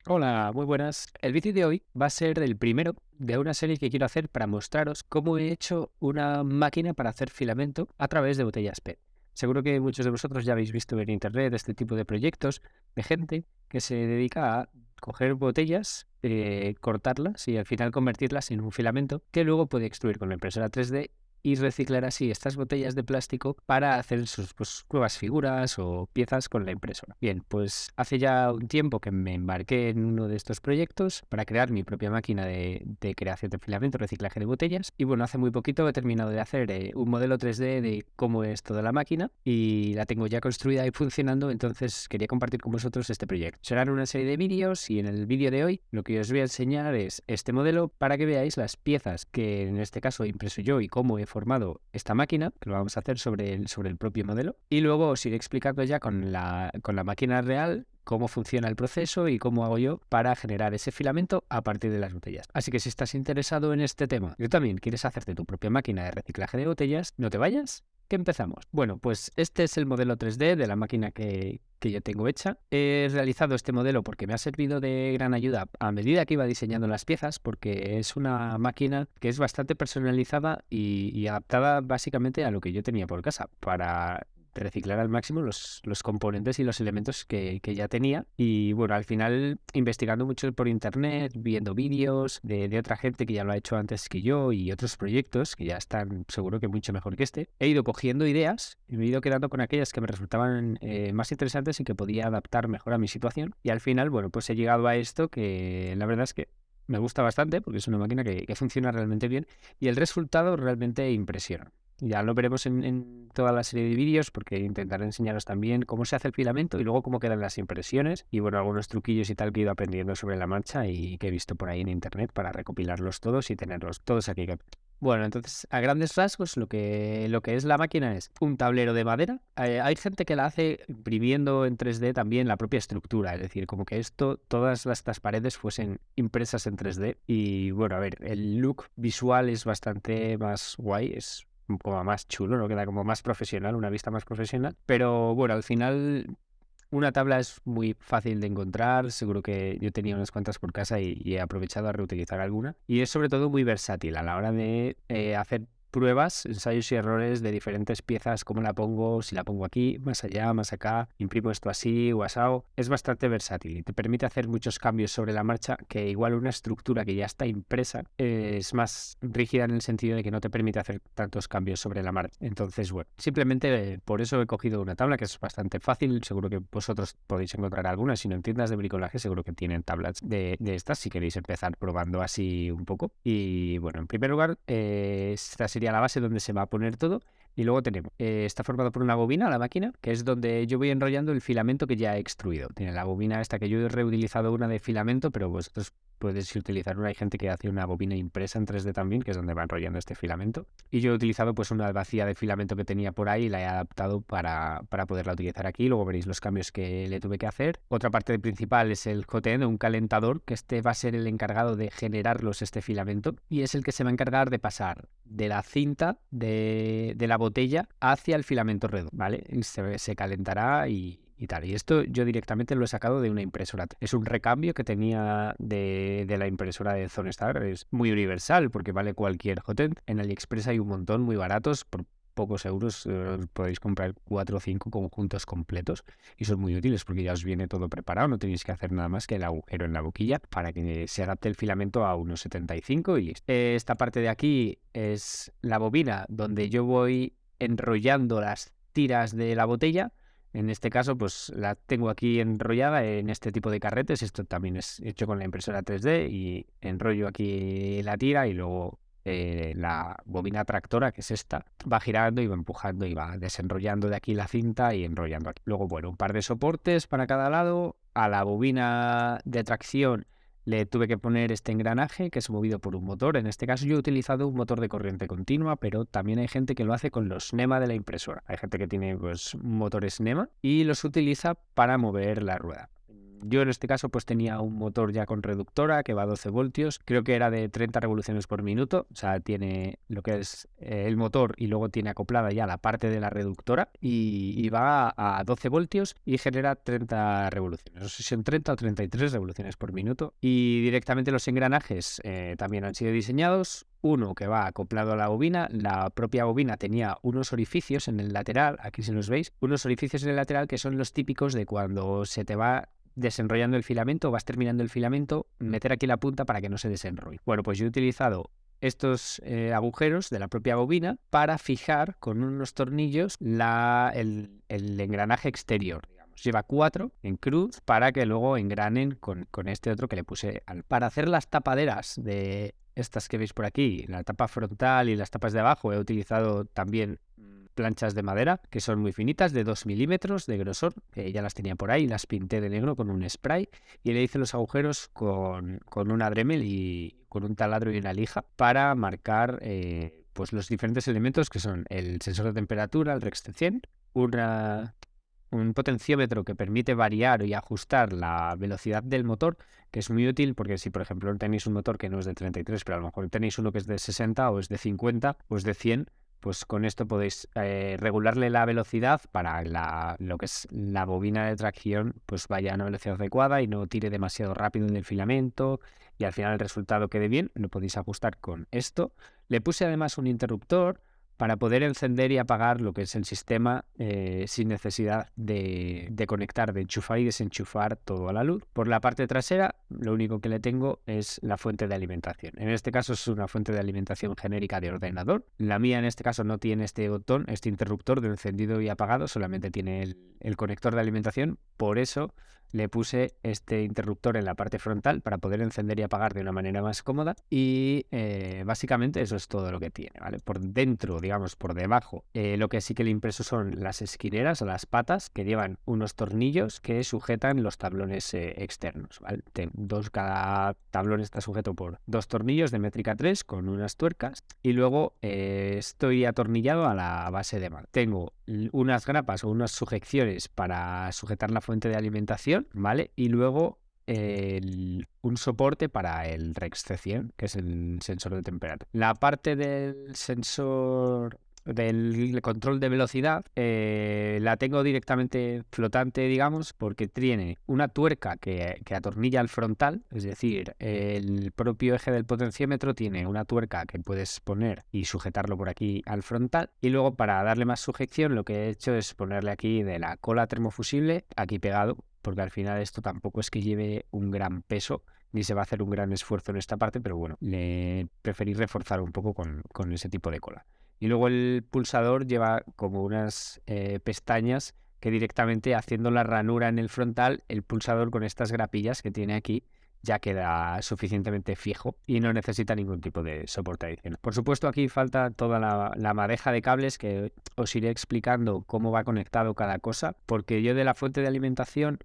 Hola, muy buenas. El vídeo de hoy va a ser el primero de una serie que quiero hacer para mostraros cómo he hecho una máquina para hacer filamento a través de botellas PET. Seguro que muchos de vosotros ya habéis visto en internet este tipo de proyectos de gente que se dedica a coger botellas, cortarlas y al final convertirlas en un filamento que luego puede extruir con la impresora 3D y reciclar así estas botellas de plástico para hacer sus nuevas figuras o piezas con la impresora. Bien, pues hace ya un tiempo que me embarqué en uno de estos proyectos para crear mi propia máquina de creación de filamento, reciclaje de botellas. Y bueno, hace muy poquito he terminado de hacer un modelo 3D de cómo es toda la máquina y la tengo ya construida y funcionando, entonces quería compartir con vosotros este proyecto. Serán una serie de vídeos y en el vídeo de hoy lo que os voy a enseñar es este modelo para que veáis las piezas que en este caso he impreso yo y cómo he formado esta máquina, que lo vamos a hacer sobre el propio modelo. Y luego os iré explicando ya con la máquina real cómo funciona el proceso y cómo hago yo para generar ese filamento a partir de las botellas. Así que si estás interesado en este tema y tú también quieres hacerte tu propia máquina de reciclaje de botellas, no te vayas, que empezamos. Bueno, pues este es el modelo 3D de la máquina que yo tengo hecha. He realizado este modelo porque me ha servido de gran ayuda a medida que iba diseñando las piezas, porque es una máquina que es bastante personalizada y adaptada básicamente a lo que yo tenía por casa, para reciclar al máximo los componentes y los elementos que ya tenía. Y bueno, al final investigando mucho por internet, viendo vídeos de otra gente que ya lo ha hecho antes que yo y otros proyectos que ya están seguro que mucho mejor que este, he ido cogiendo ideas y me he ido quedando con aquellas que me resultaban más interesantes y que podía adaptar mejor a mi situación. Y al final, bueno, pues he llegado a esto que la verdad es que me gusta bastante porque es una máquina que funciona realmente bien y el resultado realmente impresiona. Ya lo veremos en toda la serie de vídeos porque intentaré enseñaros también cómo se hace el filamento y luego cómo quedan las impresiones y bueno, algunos truquillos y tal que he ido aprendiendo sobre la marcha y que he visto por ahí en internet para recopilarlos todos y tenerlos todos aquí. Bueno, entonces a grandes rasgos lo que es la máquina es un tablero de madera. Hay gente que la hace imprimiendo en 3D también la propia estructura, es decir, como que estas paredes fuesen impresas en 3D y bueno, a ver, el look visual es bastante más guay, es como más chulo, ¿no? Queda como más profesional, una vista más profesional. Pero bueno, al final una tabla es muy fácil de encontrar. Seguro que yo tenía unas cuantas por casa y he aprovechado a reutilizar alguna. Y es sobre todo muy versátil a la hora de hacer pruebas, ensayos y errores de diferentes piezas, cómo la pongo, si la pongo aquí, más allá, más acá, imprimo esto así o asao. Es bastante versátil y te permite hacer muchos cambios sobre la marcha que igual una estructura que ya está impresa es más rígida en el sentido de que no te permite hacer tantos cambios sobre la marcha. Entonces, bueno, simplemente por eso he cogido una tabla que es bastante fácil. Seguro que vosotros podéis encontrar algunas. Si no en tiendas de bricolaje, seguro que tienen tablas de estas si queréis empezar probando así un poco. Y bueno, en primer lugar, esta sería la base donde se va a poner todo. Y luego tenemos, está formado por una bobina, la máquina, que es donde yo voy enrollando el filamento que ya he extruido. Tiene la bobina esta que yo he reutilizado una de filamento, pero vosotros podéis utilizar una. Hay gente que hace una bobina impresa en 3D también, que es donde va enrollando este filamento. Y yo he utilizado pues una vacía de filamento que tenía por ahí y la he adaptado para poderla utilizar aquí. Luego veréis los cambios que le tuve que hacer. Otra parte principal es el hot-end, un calentador, que este va a ser el encargado de generarlos este filamento y es el que se va a encargar de pasar de la cinta de la botella hacia el filamento redondo, ¿vale? Se calentará y tal. Y esto yo directamente lo he sacado de una impresora. Es un recambio que tenía de la impresora de Zonestar. Es muy universal porque vale cualquier hotend. En AliExpress hay un montón muy baratos. Por pocos euros podéis comprar 4 o 5 conjuntos completos y son muy útiles porque ya os viene todo preparado. No tenéis que hacer nada más que el agujero en la boquilla para que se adapte el filamento a unos 75 y esta parte de aquí es la bobina donde yo voy enrollando las tiras de la botella. En este caso, pues la tengo aquí enrollada en este tipo de carretes. Esto también es hecho con la impresora 3D y enrollo aquí la tira y luego la bobina tractora, que es esta, va girando y va empujando y va desenrollando de aquí la cinta y enrollando aquí. Luego, bueno, un par de soportes para cada lado. A la bobina de tracción le tuve que poner este engranaje que es movido por un motor. En este caso yo he utilizado un motor de corriente continua, pero también hay gente que lo hace con los NEMA de la impresora. Hay gente que tiene pues motores NEMA y los utiliza para mover la rueda. Yo en este caso pues tenía un motor ya con reductora que va a 12 voltios, creo que era de 30 revoluciones por minuto, o sea, tiene lo que es el motor y luego tiene acoplada ya la parte de la reductora y va a 12 voltios y genera 30 revoluciones, no sé si son 30 o 33 revoluciones por minuto. Y directamente los engranajes también han sido diseñados. Uno que va acoplado a la bobina, la propia bobina tenía unos orificios en el lateral, aquí si los veis, unos orificios en el lateral que son los típicos de cuando se te va desenrollando el filamento, vas terminando el filamento, meter aquí la punta para que no se desenrolle. Bueno, pues yo he utilizado estos agujeros de la propia bobina para fijar con unos tornillos el engranaje exterior. Lleva 4 en cruz para que luego engranen con este otro que le puse para hacer las tapaderas de estas que veis por aquí, la tapa frontal y las tapas de abajo. He utilizado también planchas de madera que son muy finitas, de 2 milímetros de grosor, que ya las tenía por ahí, las pinté de negro con un spray y le hice los agujeros con una Dremel y con un taladro y una lija para marcar pues los diferentes elementos que son el sensor de temperatura, el Rex 100, un potenciómetro que permite variar y ajustar la velocidad del motor, que es muy útil porque si, por ejemplo, tenéis un motor que no es de 33, pero a lo mejor tenéis uno que es de 60 o es de 50 o es de 100, pues con esto podéis regularle la velocidad para lo que es la bobina de tracción, pues vaya a una velocidad adecuada y no tire demasiado rápido en el filamento y al final el resultado quede bien. Lo podéis ajustar con esto. Le puse además un interruptor para poder encender y apagar lo que es el sistema sin necesidad de conectar, de enchufar y desenchufar todo a la luz. Por la parte trasera, lo único que le tengo es la fuente de alimentación. En este caso es una fuente de alimentación genérica de ordenador. La mía en este caso no tiene este botón, este interruptor de encendido y apagado, solamente tiene el conector de alimentación. Por eso le puse este interruptor en la parte frontal para poder encender y apagar de una manera más cómoda y básicamente eso es todo lo que tiene, ¿vale? Por dentro, digamos, por debajo, lo que sí que le impreso son las esquineras o las patas que llevan unos tornillos que sujetan los tablones externos, ¿vale? Cada tablón está sujeto por 2 tornillos de métrica 3 con unas tuercas y luego estoy atornillado a la base de mar. Tengo unas grapas o unas sujeciones para sujetar la fuente de alimentación, ¿vale? Y luego un soporte para el Rex C100, que es el sensor de temperatura. La parte del sensor del control de velocidad la tengo directamente flotante, digamos, porque tiene una tuerca que atornilla al frontal, es decir, el propio eje del potenciómetro tiene una tuerca que puedes poner y sujetarlo por aquí al frontal, y luego para darle más sujeción lo que he hecho es ponerle aquí de la cola termofusible aquí pegado, porque al final esto tampoco es que lleve un gran peso ni se va a hacer un gran esfuerzo en esta parte, pero bueno, le preferí reforzar un poco con ese tipo de cola. Y luego el pulsador lleva como unas pestañas que directamente haciendo la ranura en el frontal, el pulsador con estas grapillas que tiene aquí ya queda suficientemente fijo y no necesita ningún tipo de soporte adicional. Por supuesto, aquí falta toda la madeja de cables que os iré explicando cómo va conectado cada cosa, porque yo de la fuente de alimentación,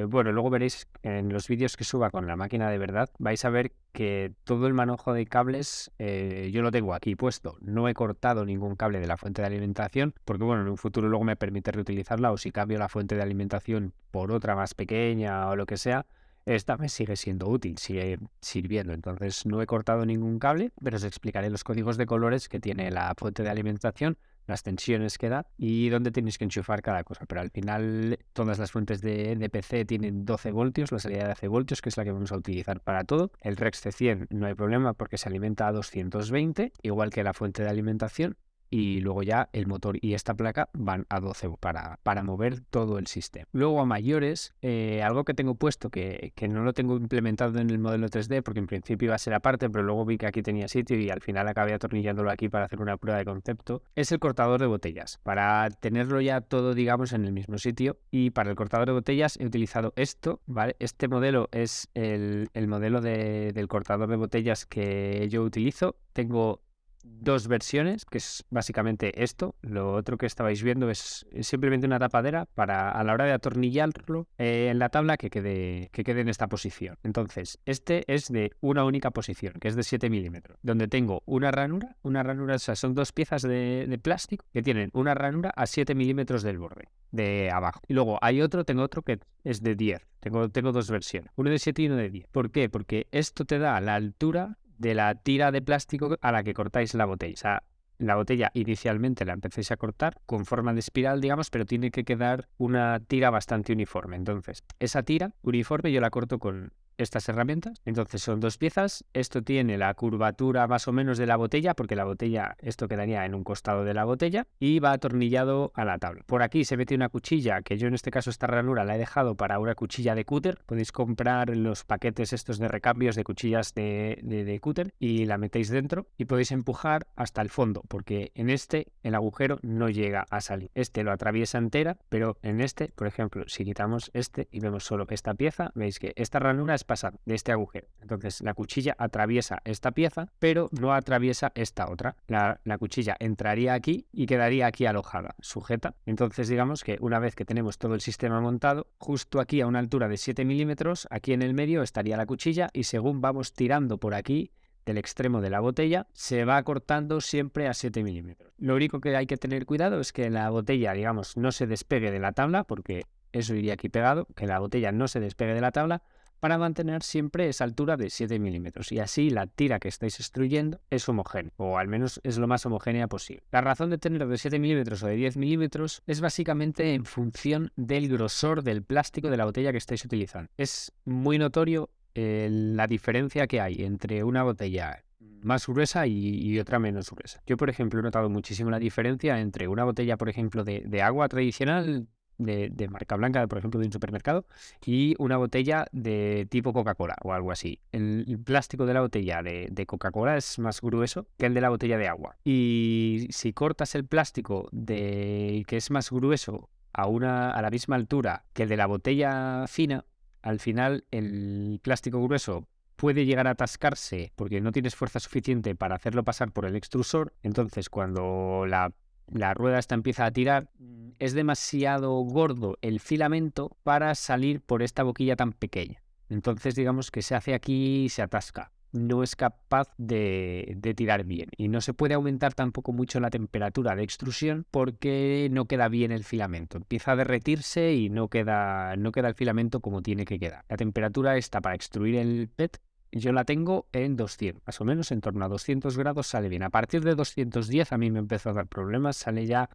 bueno, luego veréis en los vídeos que suba con la máquina de verdad, vais a ver que todo el manejo de cables yo lo tengo aquí puesto. No he cortado ningún cable de la fuente de alimentación porque, bueno, en un futuro luego me permite reutilizarla o si cambio la fuente de alimentación por otra más pequeña o lo que sea, esta me sigue siendo útil, sigue sirviendo. Entonces no he cortado ningún cable, pero os explicaré los códigos de colores que tiene la fuente de alimentación, las tensiones que da y dónde tenéis que enchufar cada cosa. Pero al final todas las fuentes de PC tienen 12 voltios, la salida de 12 voltios, que es la que vamos a utilizar para todo. El Rex C100 no hay problema porque se alimenta a 220, igual que la fuente de alimentación. Y luego ya el motor y esta placa van a 12 para mover todo el sistema. Luego a mayores, algo que tengo puesto que no lo tengo implementado en el modelo 3D porque en principio iba a ser aparte, pero luego vi que aquí tenía sitio y al final acabé atornillándolo aquí para hacer una prueba de concepto, es el cortador de botellas. Para tenerlo ya todo, digamos, en el mismo sitio, y para el cortador de botellas he utilizado esto, ¿vale? Este modelo es el modelo del cortador de botellas que yo utilizo. Tengo dos versiones, que es básicamente esto. Lo otro que estabais viendo es simplemente una tapadera para a la hora de atornillarlo en la tabla que quede en esta posición. Entonces, este es de una única posición, que es de 7 milímetros, donde tengo una ranura, o sea, son dos piezas de plástico que tienen una ranura a 7 milímetros del borde, de abajo. Y luego tengo otro que es de 10. Tengo dos versiones, uno de 7 y uno de 10. ¿Por qué? Porque esto te da la altura de la tira de plástico a la que cortáis la botella. O sea, la botella inicialmente la empecéis a cortar con forma de espiral, digamos, pero tiene que quedar una tira bastante uniforme. Entonces, esa tira uniforme yo la corto con estas herramientas. Entonces son dos piezas. Esto tiene la curvatura más o menos de la botella, porque la botella, esto quedaría en un costado de la botella y va atornillado a la tabla. Por aquí se mete una cuchilla, que yo en este caso esta ranura la he dejado para una cuchilla de cúter. Podéis comprar los paquetes estos de recambios de cuchillas de cúter y la metéis dentro y podéis empujar hasta el fondo, porque en este el agujero no llega a salir. Este lo atraviesa entera, pero en este, por ejemplo, si quitamos este y vemos solo esta pieza, veis que esta ranura es pasar de este agujero. Entonces la cuchilla atraviesa esta pieza, pero no atraviesa esta otra. La cuchilla entraría aquí y quedaría aquí alojada, sujeta. Entonces digamos que una vez que tenemos todo el sistema montado, justo aquí a una altura de 7 milímetros, aquí en el medio estaría la cuchilla y según vamos tirando por aquí, del extremo de la botella, se va cortando siempre a 7 milímetros. Lo único que hay que tener cuidado es que la botella, digamos, no se despegue de la tabla, porque eso iría aquí pegado, que la botella no se despegue de la tabla, para mantener siempre esa altura de 7 milímetros. Y así la tira que estáis extruyendo es homogénea, o al menos es lo más homogénea posible. La razón de tener de 7 milímetros o de 10 milímetros es básicamente en función del grosor del plástico de la botella que estáis utilizando. Es muy notorio la diferencia que hay entre una botella más gruesa y otra menos gruesa. Yo, por ejemplo, he notado muchísimo la diferencia entre una botella, por ejemplo, de agua tradicional, de marca blanca, por ejemplo, de un supermercado, y una botella de tipo Coca-Cola o algo así. El plástico de la botella de Coca-Cola es más grueso que el de la botella de agua. Y si cortas el plástico que es más grueso a la misma altura que el de la botella fina, al final el plástico grueso puede llegar a atascarse porque no tienes fuerza suficiente para hacerlo pasar por el extrusor. Entonces, cuando la rueda esta empieza a tirar, es demasiado gordo el filamento para salir por esta boquilla tan pequeña. Entonces, digamos que se hace aquí y se atasca. No es capaz de tirar bien. Y no se puede aumentar tampoco mucho la temperatura de extrusión porque no queda bien el filamento. Empieza a derretirse y no queda el filamento como tiene que quedar. La temperatura está para extruir el PET. Yo la tengo en 200, más o menos en torno a 200 grados sale bien. A partir de 210 a mí me empezó a dar problemas,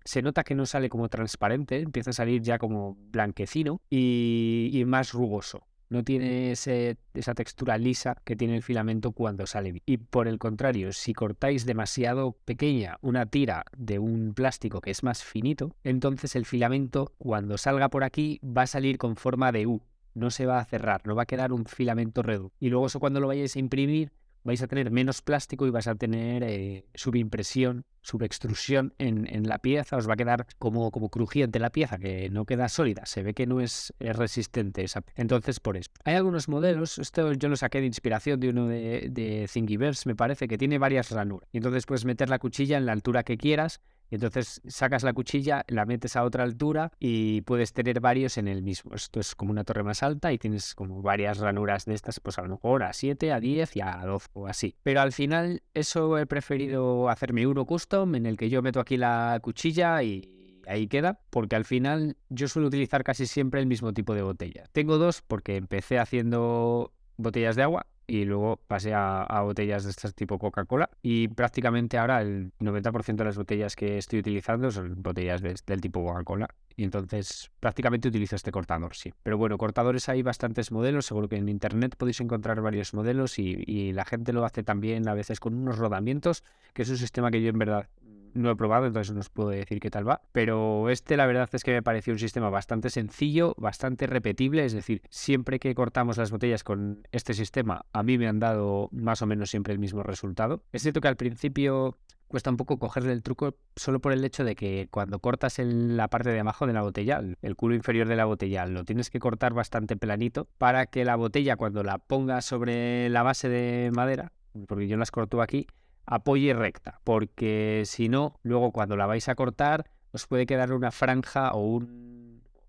se nota que no sale como transparente, empieza a salir ya como blanquecino y más rugoso. No tiene esa textura lisa que tiene el filamento cuando sale bien. Y por el contrario, si cortáis demasiado pequeña una tira de un plástico que es más finito, entonces el filamento cuando salga por aquí va a salir con forma de U. No se va a cerrar, no va a quedar un filamento redondo. Y luego eso cuando lo vayáis a imprimir vais a tener menos plástico y vais a tener subimpresión, subextrusión en la pieza. Os va a quedar como crujiente la pieza, que no queda sólida. Se ve que no es resistente esa. Entonces, por eso. Hay algunos modelos, esto yo lo saqué de inspiración de uno de Thingiverse, me parece, que tiene varias ranuras. Y entonces puedes meter la cuchilla en la altura que quieras. Y entonces sacas la cuchilla, la metes a otra altura y puedes tener varios en el mismo. Esto es como una torre más alta y tienes como varias ranuras de estas, pues a lo mejor a 7, a 10 y a 12 o así. Pero al final eso he preferido hacerme uno custom en el que yo meto aquí la cuchilla y ahí queda, porque al final yo suelo utilizar casi siempre el mismo tipo de botella. Tengo dos porque empecé haciendo botellas de agua y luego pasé a botellas de estas tipo Coca-Cola y prácticamente ahora el 90% de las botellas que estoy utilizando son botellas del tipo Coca-Cola y entonces prácticamente utilizo este cortador, sí. Pero bueno, cortadores hay bastantes modelos, seguro que en internet podéis encontrar varios modelos y la gente lo hace también a veces con unos rodamientos, que es un sistema que yo en verdad no he probado, entonces no os puedo decir qué tal va, pero la verdad es que me pareció un sistema bastante sencillo, bastante repetible, es decir, siempre que cortamos las botellas con este sistema, a mí me han dado más o menos siempre el mismo resultado. Es cierto que al principio cuesta un poco cogerle el truco solo por el hecho de que cuando cortas en la parte de abajo de la botella, el culo inferior de la botella, lo tienes que cortar bastante planito para que la botella cuando la pongas sobre la base de madera, porque yo las corto aquí, apoye recta, porque si no, luego cuando la vais a cortar os puede quedar una franja o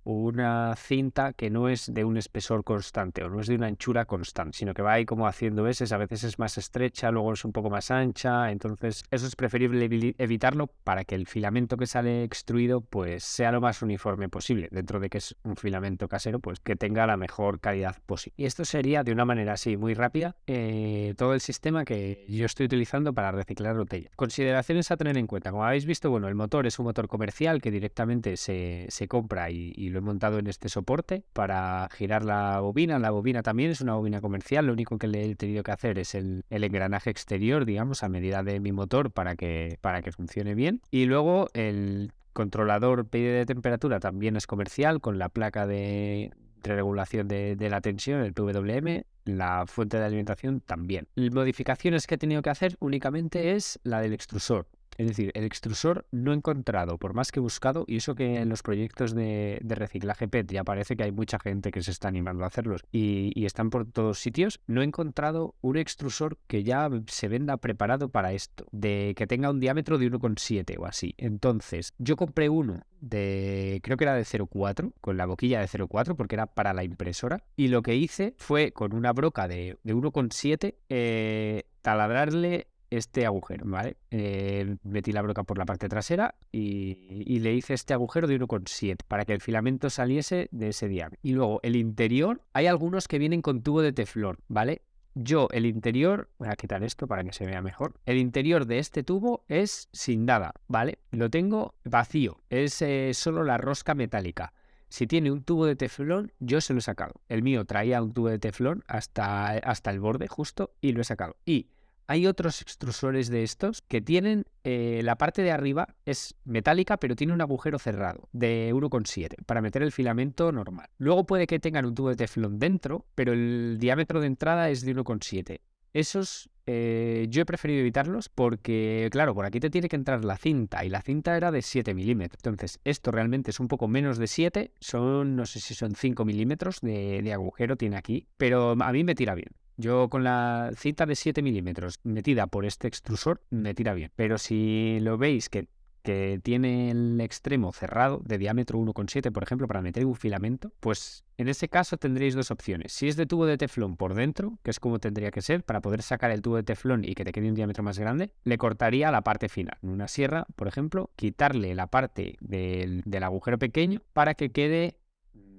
una cinta que no es de un espesor constante o no es de una anchura constante, sino que va ahí como haciendo veces, a veces es más estrecha, luego es un poco más ancha, entonces eso es preferible evitarlo para que el filamento que sale extruido pues sea lo más uniforme posible, dentro de que es un filamento casero, pues que tenga la mejor calidad posible. Y esto sería de una manera así muy rápida todo el sistema que yo estoy utilizando para reciclar botellas. Consideraciones a tener en cuenta, como habéis visto, bueno, el motor es un motor comercial que directamente se compra y lo he montado en este soporte para girar la bobina. La bobina también es una bobina comercial, lo único que le he tenido que hacer es el engranaje exterior, digamos, a medida de mi motor para que funcione bien. Y luego el controlador PID de temperatura también es comercial, con la placa de regulación de la tensión, el PWM, la fuente de alimentación también. Modificaciones que he tenido que hacer únicamente es la del extrusor. Es decir, el extrusor no he encontrado, por más que he buscado, y eso que en los proyectos de reciclaje PET ya parece que hay mucha gente que se está animando a hacerlos y están por todos sitios, no he encontrado un extrusor que ya se venda preparado para esto, de que tenga un diámetro de 1,7 o así. Entonces, yo compré uno creo que era de 0,4, con la boquilla de 0,4 porque era para la impresora, y lo que hice fue con una broca de 1,7 taladrarle este agujero, ¿vale? Metí la broca por la parte trasera y le hice este agujero de 1,7 para que el filamento saliese de ese diámetro. Y luego el interior, hay algunos que vienen con tubo de teflón, ¿vale? Yo el interior, voy a quitar esto para que se vea mejor. El interior de este tubo es sin nada, ¿vale? Lo tengo vacío, es solo la rosca metálica. Si tiene un tubo de teflón, yo se lo he sacado. El mío traía un tubo de teflón hasta el borde justo y lo he sacado. Y hay otros extrusores de estos que tienen la parte de arriba es metálica, pero tiene un agujero cerrado de 1,7 para meter el filamento normal. Luego puede que tengan un tubo de teflón dentro, pero el diámetro de entrada es de 1,7. Esos yo he preferido evitarlos porque, claro, por aquí te tiene que entrar la cinta y la cinta era de 7 milímetros. Entonces, esto realmente es un poco menos de 7, no sé si son 5 milímetros de agujero tiene aquí, pero a mí me tira bien. Yo con la cinta de 7 milímetros metida por este extrusor me tira bien. Pero si lo veis que tiene el extremo cerrado de diámetro 1,7, por ejemplo, para meter un filamento, pues en ese caso tendréis dos opciones. Si es de tubo de teflón por dentro, que es como tendría que ser, para poder sacar el tubo de teflón y que te quede un diámetro más grande, le cortaría la parte final. En una sierra, por ejemplo, quitarle la parte del agujero pequeño para que quede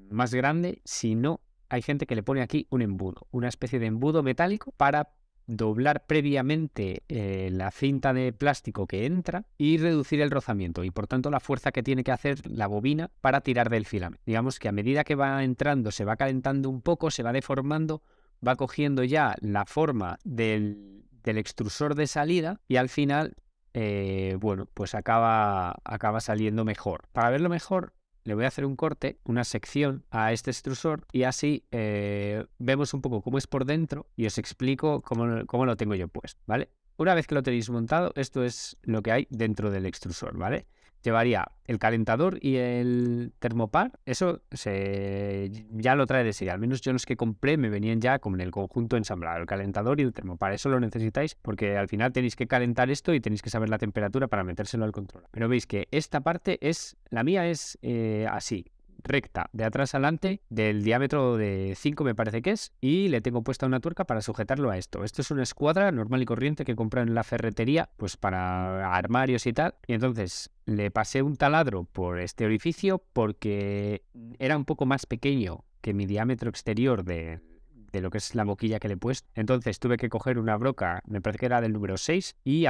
más grande. Si no, hay gente que le pone aquí un embudo, una especie de embudo metálico para doblar previamente la cinta de plástico que entra y reducir el rozamiento y por tanto la fuerza que tiene que hacer la bobina para tirar del filamento. Digamos que a medida que va entrando se va calentando un poco, se va deformando, va cogiendo ya la forma del extrusor de salida y al final bueno, pues acaba saliendo mejor. Para verlo mejor le voy a hacer un corte, una sección a este extrusor y así vemos un poco cómo es por dentro y os explico cómo lo tengo yo puesto, ¿vale? Una vez que lo tenéis montado, esto es lo que hay dentro del extrusor, ¿vale? Llevaría el calentador y el termopar, eso ya lo trae de serie, al menos yo los que compré me venían ya con el conjunto ensamblado, el calentador y el termopar, eso lo necesitáis porque al final tenéis que calentar esto y tenéis que saber la temperatura para metérselo al control. Pero veis que esta parte la mía es así, recta, de atrás adelante, del diámetro de 5 me parece que es, y le tengo puesta una tuerca para sujetarlo a esto. Esto es una escuadra normal y corriente que compré en la ferretería, pues para armarios y tal, y entonces le pasé un taladro por este orificio porque era un poco más pequeño que mi diámetro exterior de lo que es la boquilla que le he puesto. Entonces tuve que coger una broca, me parece que era del número 6, y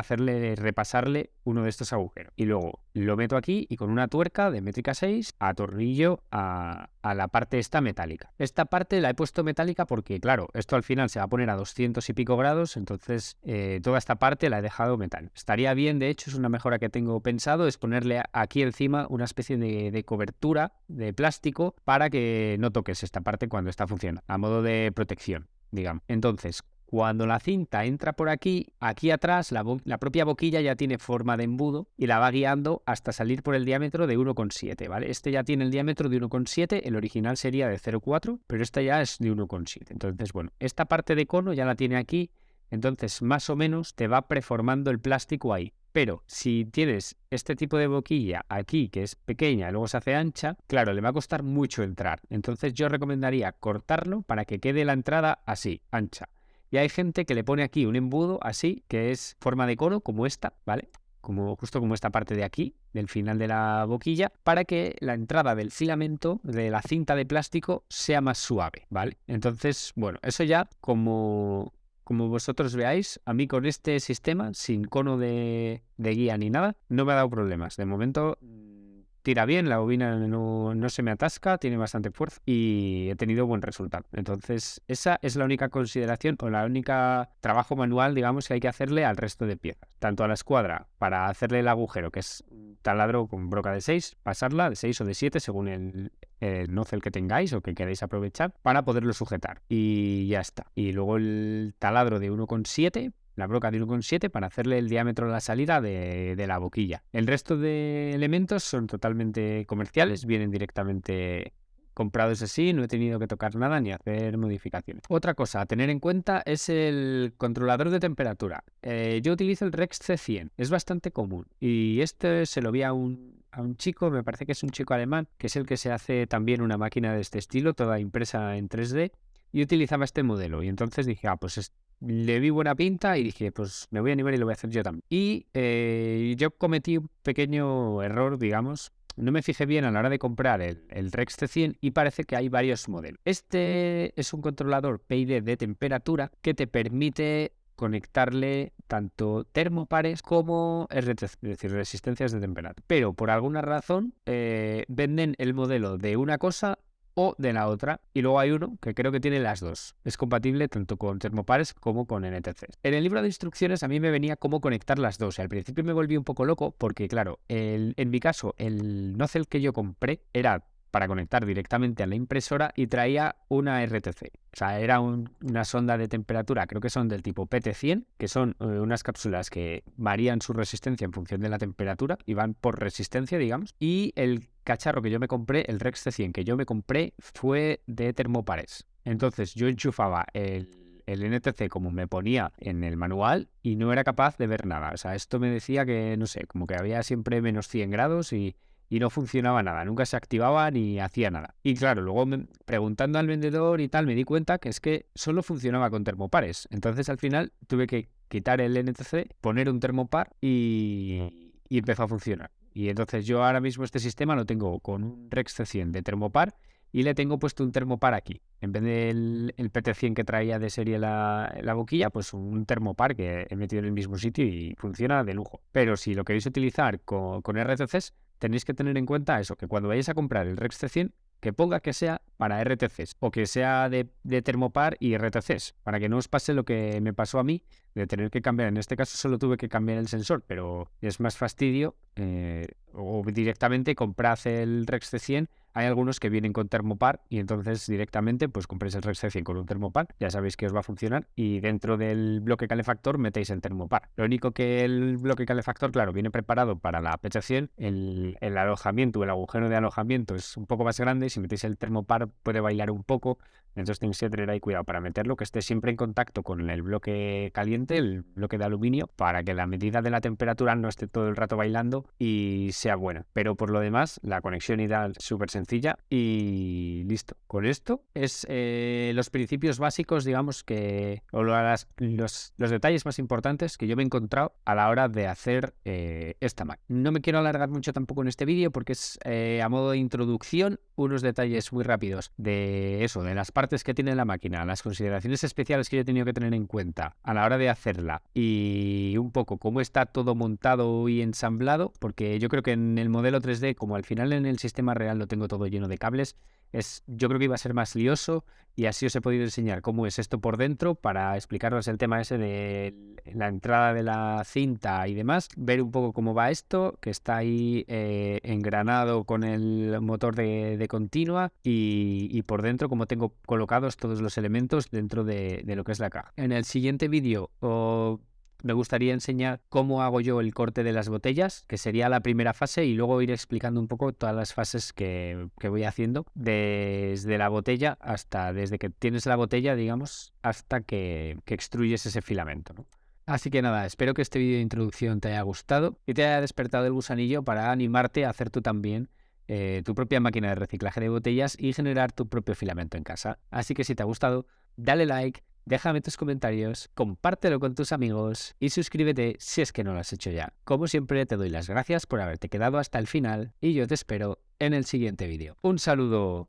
repasarle uno de estos agujeros. Y luego lo meto aquí y con una tuerca de métrica 6 atornillo a la parte esta metálica. Esta parte la he puesto metálica porque, claro, esto al final se va a poner a 200 y pico grados, entonces toda esta parte la he dejado metal. Estaría bien, de hecho, es una mejora que tengo pensado, es ponerle aquí encima una especie de cobertura de plástico para que no toques esta parte cuando está funcionando, a modo de protección, digamos. Entonces, cuando la cinta entra por aquí atrás, la propia boquilla ya tiene forma de embudo y la va guiando hasta salir por el diámetro de 1,7, ¿vale? Este ya tiene el diámetro de 1,7, el original sería de 0,4, pero esta ya es de 1,7. Entonces, bueno, esta parte de cono ya la tiene aquí Entonces, más o menos te va preformando el plástico ahí. Pero si tienes este tipo de boquilla aquí, que es pequeña y luego se hace ancha, claro, le va a costar mucho entrar. Entonces yo recomendaría cortarlo para que quede la entrada así, ancha. Y hay gente que le pone aquí un embudo así, que es forma de cono, como esta, ¿vale? Justo como esta parte de aquí, del final de la boquilla, para que la entrada del filamento, de la cinta de plástico, sea más suave, ¿vale? Entonces, bueno, eso ya como vosotros veáis, a mí con este sistema, sin cono de guía ni nada, no me ha dado problemas. De momento tira bien, la bobina no se me atasca, tiene bastante fuerza y he tenido buen resultado. Entonces, esa es la única consideración o la única trabajo manual, digamos, que hay que hacerle al resto de piezas. Tanto a la escuadra, para hacerle el agujero, que es taladro con broca de 6, pasarla de 6 o de 7, según el nozzle que tengáis o que queráis aprovechar, para poderlo sujetar. Y ya está. Y luego el taladro de 1,7, la broca de 1,7 para hacerle el diámetro de la salida de la boquilla. El resto de elementos son totalmente comerciales, vienen directamente comprados así, no he tenido que tocar nada ni hacer modificaciones. Otra cosa a tener en cuenta es el controlador de temperatura. Yo utilizo el Rex C100, es bastante común y este se lo vi a un chico, me parece que es un chico alemán, que es el que se hace también una máquina de este estilo, toda impresa en 3D, y utilizaba este modelo. Y entonces dije, pues le vi buena pinta y dije, pues me voy a animar y lo voy a hacer yo también. Y yo cometí un pequeño error, digamos. No me fijé bien a la hora de comprar el Rex C100 y parece que hay varios modelos. Este es un controlador PID de temperatura que te permite conectarle tanto termopares como RTC, es decir, resistencias de temperatura. Pero por alguna razón venden el modelo de una cosa o de la otra, y luego hay uno que creo que tiene las dos. Es compatible tanto con termopares como con NTCs. En el libro de instrucciones a mí me venía cómo conectar las dos, y al principio me volví un poco loco porque, claro, en mi caso, el nozzle que yo compré era para conectar directamente a la impresora y traía una RTC. O sea, era una sonda de temperatura, creo que son del tipo PT100, que son unas cápsulas que varían su resistencia en función de la temperatura y van por resistencia, digamos. Y el cacharro que yo me compré, el Rex C100 que yo me compré, fue de termopares. Entonces yo enchufaba el NTC como me ponía en el manual y no era capaz de ver nada. O sea, esto me decía que, no sé, como que había siempre menos 100 grados y no funcionaba nada, nunca se activaba ni hacía nada. Y claro, luego preguntando al vendedor y tal, me di cuenta que es que solo funcionaba con termopares. Entonces al final tuve que quitar el NTC, poner un termopar y empezó a funcionar. Y entonces yo ahora mismo este sistema lo tengo con un Rex C100 de termopar y le tengo puesto un termopar aquí. En vez del PT100 que traía de serie la boquilla, pues un termopar que he metido en el mismo sitio y funciona de lujo. Pero si lo queréis utilizar con RTCs, tenéis que tener en cuenta eso, que cuando vayáis a comprar el Rex C100, que ponga que sea para RTCs o que sea de termopar y RTCs, para que no os pase lo que me pasó a mí de tener que cambiar. En este caso solo tuve que cambiar el sensor, pero es más fastidio. O directamente comprad el Rex C100. Hay algunos que vienen con termopar y entonces directamente pues compréis el Rex C100 con un termopar, ya sabéis que os va a funcionar, y dentro del bloque calefactor metéis el termopar. Lo único que el bloque calefactor, claro, viene preparado para la PC100, el alojamiento, el agujero de alojamiento es un poco más grande, si metéis el termopar puede bailar un poco, entonces tenéis que tener ahí cuidado para meterlo, que esté siempre en contacto con el bloque caliente, el bloque de aluminio, para que la medida de la temperatura no esté todo el rato bailando y sea buena. Pero por lo demás, la conexión ideal es súper sencilla y listo. Con esto es los principios básicos, digamos, o los detalles más importantes que yo me he encontrado a la hora de hacer esta Mac. No me quiero alargar mucho tampoco en este vídeo porque es a modo de introducción, unos detalles muy rápidos de eso, de las partes que tiene la máquina, las consideraciones especiales que yo he tenido que tener en cuenta a la hora de hacerla y un poco cómo está todo montado y ensamblado, porque yo creo que en el modelo 3D, como al final en el sistema real lo tengo todo lleno de cables, yo creo que iba a ser más lioso y así os he podido enseñar cómo es esto por dentro para explicaros el tema ese de la entrada de la cinta y demás, ver un poco cómo va esto, que está ahí engranado con el motor de continua y por dentro cómo tengo colocados todos los elementos dentro de lo que es la caja. En el siguiente vídeo me gustaría enseñar cómo hago yo el corte de las botellas, que sería la primera fase, y luego ir explicando un poco todas las fases que voy haciendo desde la botella desde que tienes la botella, digamos, hasta que extruyes ese filamento, ¿no? Así que nada, espero que este vídeo de introducción te haya gustado y te haya despertado el gusanillo para animarte a hacer tú también tu propia máquina de reciclaje de botellas y generar tu propio filamento en casa. Así que si te ha gustado, dale like, déjame tus comentarios, compártelo con tus amigos y suscríbete si es que no lo has hecho ya. Como siempre, te doy las gracias por haberte quedado hasta el final y yo te espero en el siguiente vídeo. ¡Un saludo!